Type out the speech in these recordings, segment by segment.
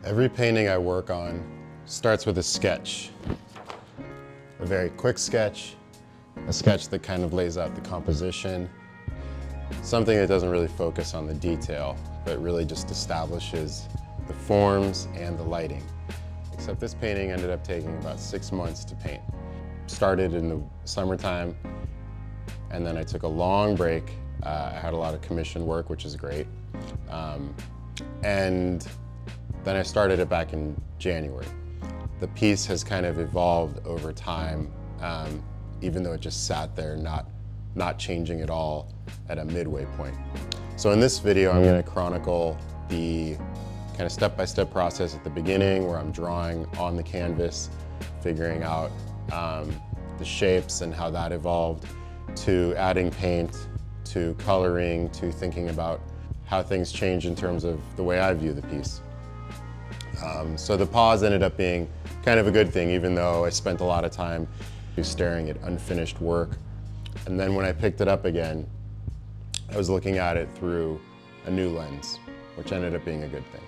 Every painting I work on starts with a sketch. A very quick sketch, a sketch that kind of lays out the composition, something that doesn't really focus on the detail, but really just establishes the forms and the lighting. Except this painting ended up taking about 6 months to paint. Started in the summertime, and then I took a long break. I had a lot of commission work, which is great. And then I started it back in January. The piece has kind of evolved over time, even though it just sat there, not changing at all at a midway point. So in this video, I'm going to chronicle the kind of step-by-step process at the beginning, where I'm drawing on the canvas, figuring out the shapes and how that evolved, to adding paint, to coloring, to thinking about how things change in terms of the way I view the piece. So the pause ended up being kind of a good thing, even though I spent a lot of time staring at unfinished work. And then when I picked it up again, I was looking at it through a new lens, which ended up being a good thing.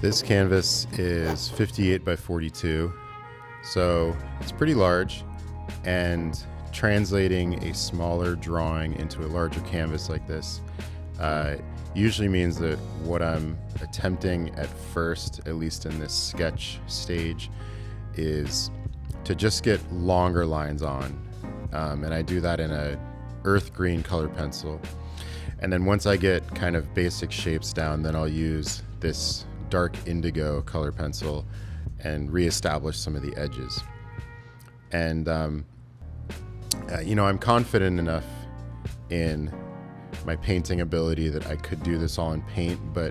This canvas is 58 by 42, so it's pretty large, and translating a smaller drawing into a larger canvas like this usually means that what I'm attempting at first, at least in this sketch stage, is to just get longer lines on, and I do that in a earth green color pencil. And then once I get kind of basic shapes down, then I'll use this dark indigo color pencil and reestablish some of the edges. And you know, I'm confident enough in my painting ability that I could do this all in paint, but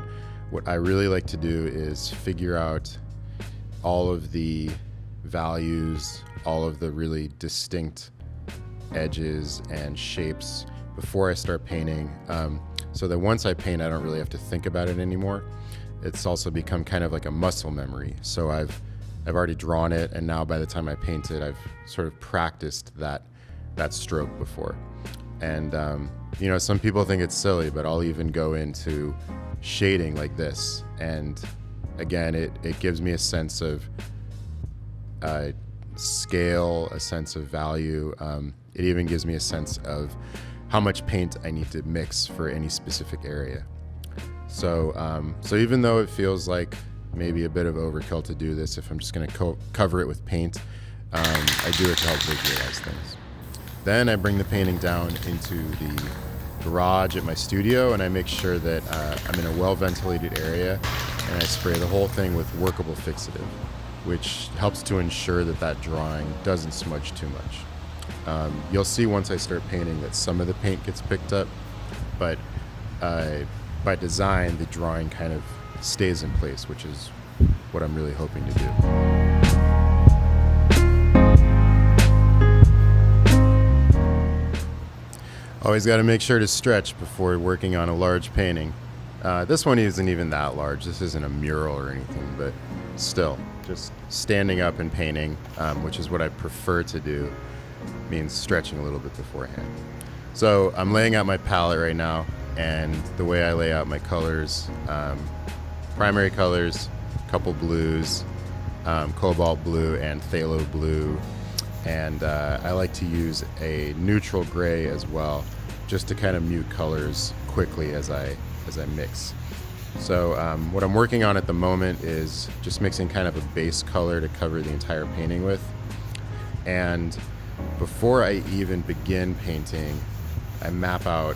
what I really like to do is figure out all of the values, all of the really distinct edges and shapes before I start painting, so that once I paint, I don't really have to think about it anymore. It's also become kind of like a muscle memory. So I've already drawn it, and now by the time I paint it, I've sort of practiced that stroke before. And you know, some people think it's silly, but I'll even go into shading like this. And again, it gives me a sense of scale, a sense of value. It even gives me a sense of how much paint I need to mix for any specific area. So, so even though it feels like maybe a bit of overkill to do this, if I'm just going to cover it with paint, I do it to help visualize things. Then I bring the painting down into the garage at my studio, and I make sure that I'm in a well-ventilated area, and I spray the whole thing with workable fixative, which helps to ensure that that drawing doesn't smudge too much. You'll see once I start painting that some of the paint gets picked up, but by design, the drawing kind of stays in place, which is what I'm really hoping to do. Always got to make sure to stretch before working on a large painting. This one isn't even that large. This isn't a mural or anything, but still, just standing up and painting, which is what I prefer to do, means stretching a little bit beforehand. So I'm laying out my palette right now, and the way I lay out my colors, primary colors, couple blues, cobalt blue and phthalo blue, and I like to use a neutral gray as well, just to kind of mute colors quickly as I mix. So what I'm working on at the moment is just mixing kind of a base color to cover the entire painting with, and before I even begin painting, I map out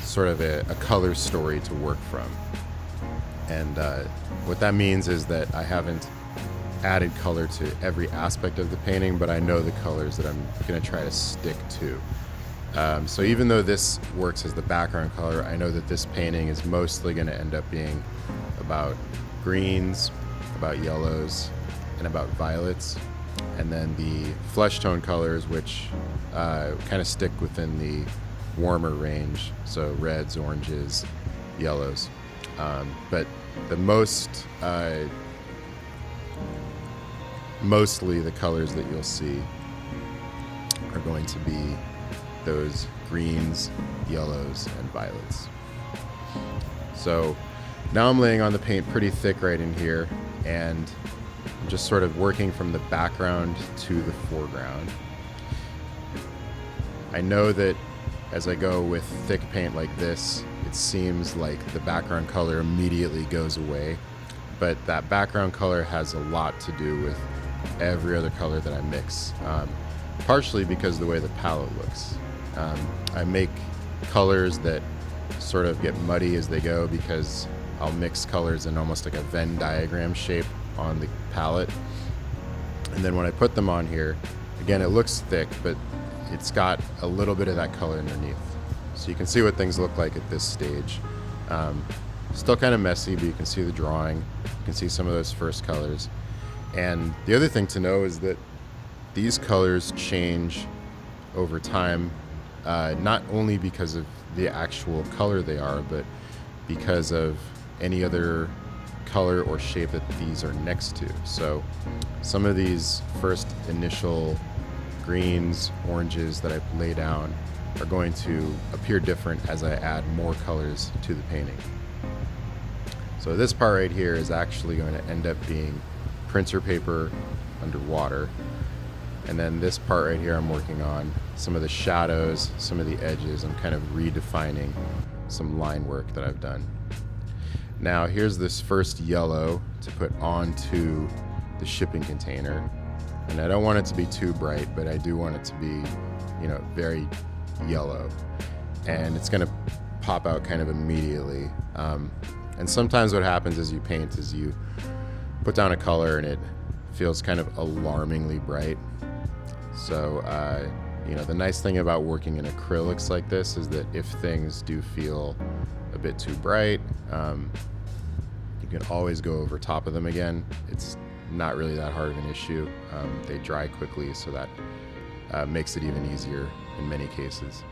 sort of a color story to work from. And what that means is that I haven't added color to every aspect of the painting, but I know the colors that I'm going to try to stick to. So even though this works as the background color, I know that this painting is mostly going to end up being about greens, about yellows, and about violets. And then the flesh tone colors, which kind of stick within the warmer range, so reds, oranges, yellows. But the most mostly the colors that you'll see are going to be those greens, yellows, and violets. So now I'm laying on the paint pretty thick right in here, and I'm just sort of working from the background to the foreground. I know that as I go with thick paint like this, it seems like the background color immediately goes away, but that background color has a lot to do with every other color that I mix, partially because of the way the palette looks. I make colors that sort of get muddy as they go because I'll mix colors in almost like a Venn diagram shape on the palette. And then when I put them on here, again, it looks thick, but it's got a little bit of that color underneath. So you can see what things look like at this stage. Still kind of messy, but you can see the drawing. You can see some of those first colors. And the other thing to know is that these colors change over time, not only because of the actual color they are, but because of any other color or shape that these are next to. So some of these first initial greens, oranges that I lay down are going to appear different as I add more colors to the painting. So this part right here is actually going to end up being printer paper underwater. And then this part right here I'm working on some of the shadows, some of the edges. I'm kind of redefining some line work that I've done. Now here's this first yellow to put onto the shipping container. And I don't want it to be too bright, but I do want it to be, very yellow. And it's gonna pop out kind of immediately. And sometimes what happens as you paint is you put down a color and it feels kind of alarmingly bright. So, the nice thing about working in acrylics like this is that if things do feel a bit too bright, you can always go over top of them again. It's not really that hard of an issue. They dry quickly, so that makes it even easier in many cases.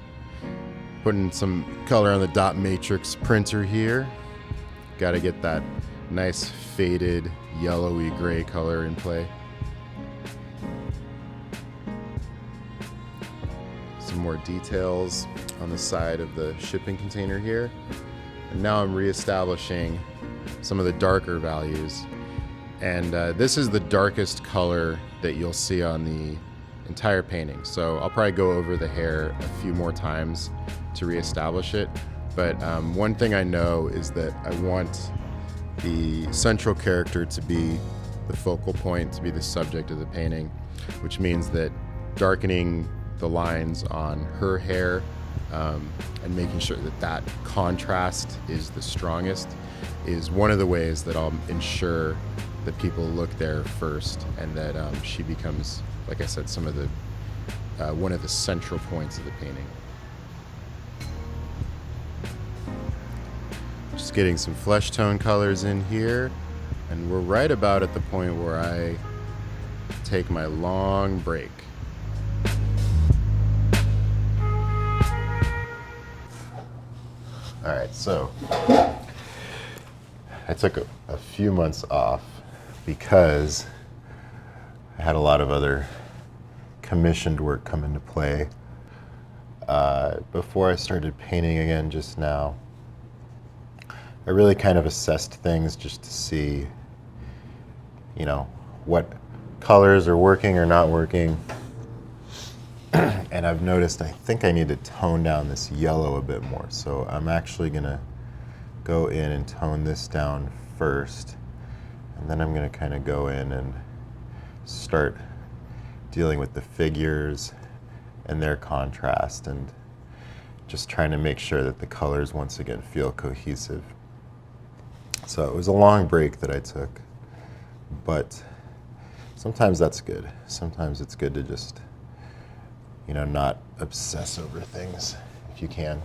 Putting some color on the dot matrix printer here. Got to get that nice faded yellowy gray color in play. Some more details on the side of the shipping container here. And now I'm reestablishing some of the darker values. And this is the darkest color that you'll see on the entire painting. So I'll probably go over the hair a few more times to reestablish it. But one thing I know is that I want the central character to be the focal point, to be the subject of the painting, which means that darkening the lines on her hair and making sure that that contrast is the strongest is one of the ways that I'll ensure that people look there first, and that she becomes, like I said, some of the one of the central points of the painting. Just getting some flesh tone colors in here, and we're right about at the point where I take my long break. All right, so I took a few months off because I had a lot of other commissioned work come into play. Before I started painting again just now, I really kind of assessed things just to see, what colors are working or not working. And I've noticed I think I need to tone down this yellow a bit more. So I'm actually gonna go in and tone this down first. And then I'm gonna kind of go in and start dealing with the figures and their contrast and just trying to make sure that the colors once again feel cohesive. So it was a long break that I took, but sometimes that's good. Sometimes it's good to just, not obsess over things if you can.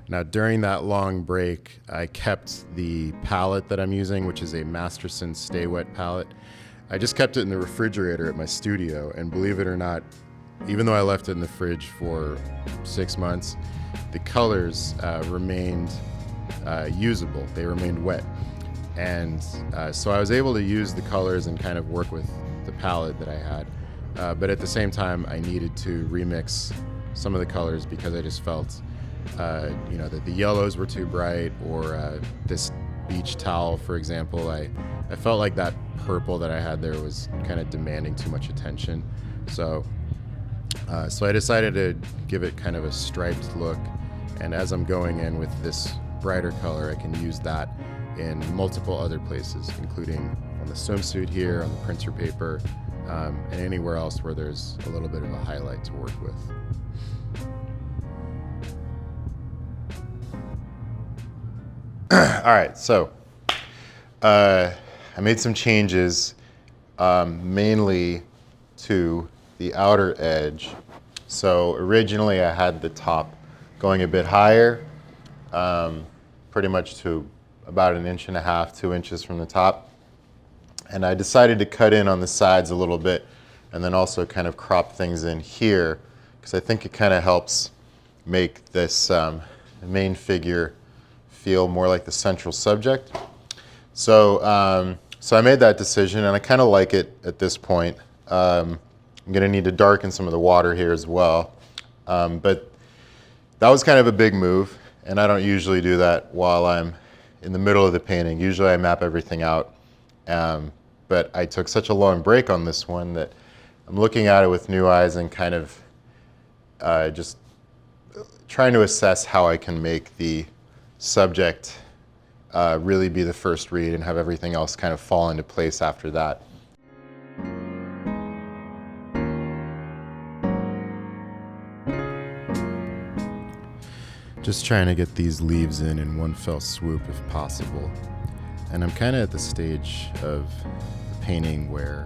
Now, during that long break, I kept the palette that I'm using, which is a Masterson Stay Wet palette. I just kept it in the refrigerator at my studio, and believe it or not, even though I left it in the fridge for 6 months, the colors remained usable. They remained wet. And so I was able to use the colors and kind of work with the palette that I had. But at the same time, I needed to remix some of the colors because I just felt, that the yellows were too bright, or this beach towel, for example, I felt like that purple that I had there was kind of demanding too much attention. So I decided to give it kind of a striped look. And as I'm going in with this brighter color, I can use that in multiple other places, including on the swimsuit here, on the printer paper, and anywhere else where there's a little bit of a highlight to work with. All right, so I made some changes, mainly to the outer edge. So originally I had the top going a bit higher, pretty much to about 1.5 inches, 2 inches from the top. And I decided to cut in on the sides a little bit and then also kind of crop things in here, because I think it kind of helps make this main figure feel more like the central subject. So I made that decision, and I kind of like it at this point. I'm going to need to darken some of the water here as well. But that was kind of a big move, and I don't usually do that while I'm in the middle of the painting. Usually I map everything out. But I took such a long break on this one that I'm looking at it with new eyes and kind of just trying to assess how I can make the subject really be the first read and have everything else kind of fall into place after that. Just trying to get these leaves in one fell swoop if possible. And I'm kind of at the stage of the painting where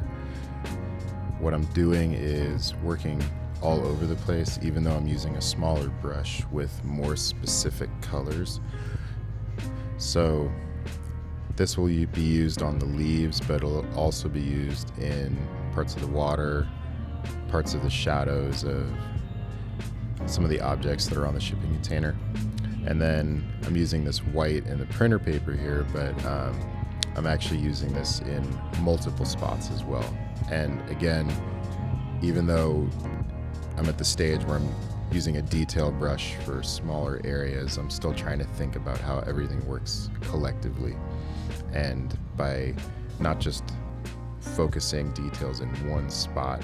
what I'm doing is working all over the place, even though I'm using a smaller brush with more specific colors. So this will be used on the leaves, but it'll also be used in parts of the water, parts of the shadows of some of the objects that are on the shipping container. And then I'm using this white in the printer paper here, but I'm actually using this in multiple spots as well. And again, even though I'm at the stage where I'm using a detail brush for smaller areas, I'm still trying to think about how everything works collectively. And by not just focusing details in one spot,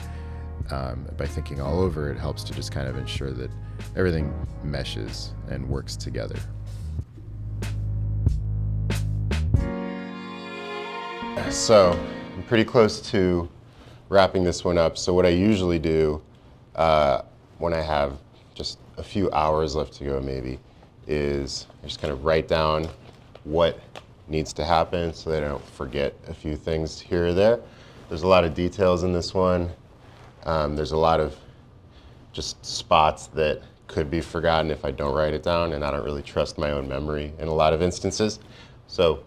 by thinking all over, it helps to just kind of ensure that everything meshes and works together. So I'm pretty close to wrapping this one up. So what I usually do when I have just a few hours left to go maybe is I just kind of write down what needs to happen so that I don't forget a few things here or there. There's a lot of details in this one. There's a lot of just spots that could be forgotten if I don't write it down, and I don't really trust my own memory in a lot of instances. So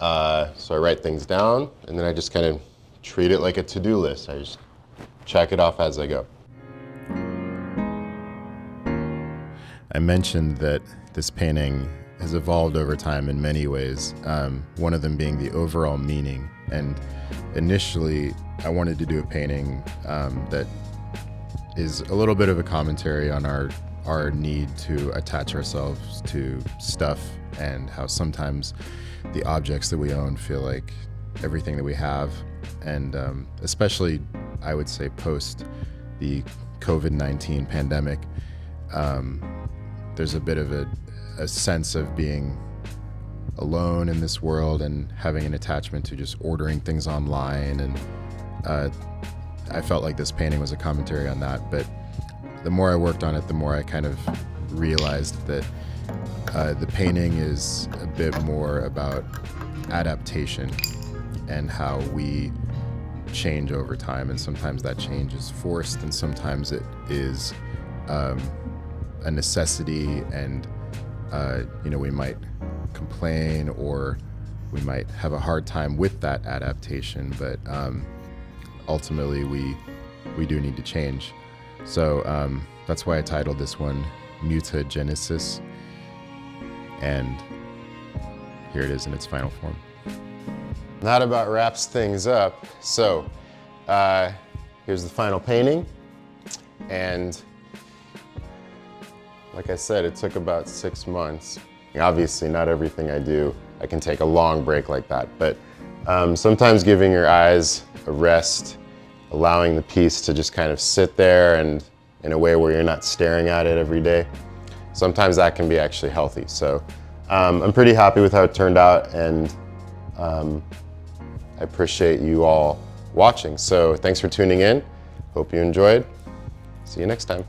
I write things down, and then I just kind of treat it like a to-do list. I just check it off as I go. I mentioned that this painting has evolved over time in many ways, one of them being the overall meaning. And initially, I wanted to do a painting that is a little bit of a commentary on our need to attach ourselves to stuff, and how sometimes the objects that we own feel like everything that we have. And especially, I would say, post the COVID-19 pandemic, there's a bit of a sense of being alone in this world and having an attachment to just ordering things online. And I felt like this painting was a commentary on that. But the more I worked on it, the more I kind of realized that the painting is a bit more about adaptation and how we change over time. And sometimes that change is forced, and sometimes it is a necessity, and we might complain, or we might have a hard time with that adaptation, but ultimately we do need to change. So that's why I titled this one Mutagenesis. And here it is in its final form. That about wraps things up. So here's the final painting. And like I said, it took about 6 months. Obviously, not everything I do, I can take a long break like that. But sometimes giving your eyes a rest, allowing the piece to just kind of sit there and in a way where you're not staring at it every day, sometimes that can be actually healthy. So I'm pretty happy with how it turned out, and I appreciate you all watching. So thanks for tuning in. Hope you enjoyed. See you next time.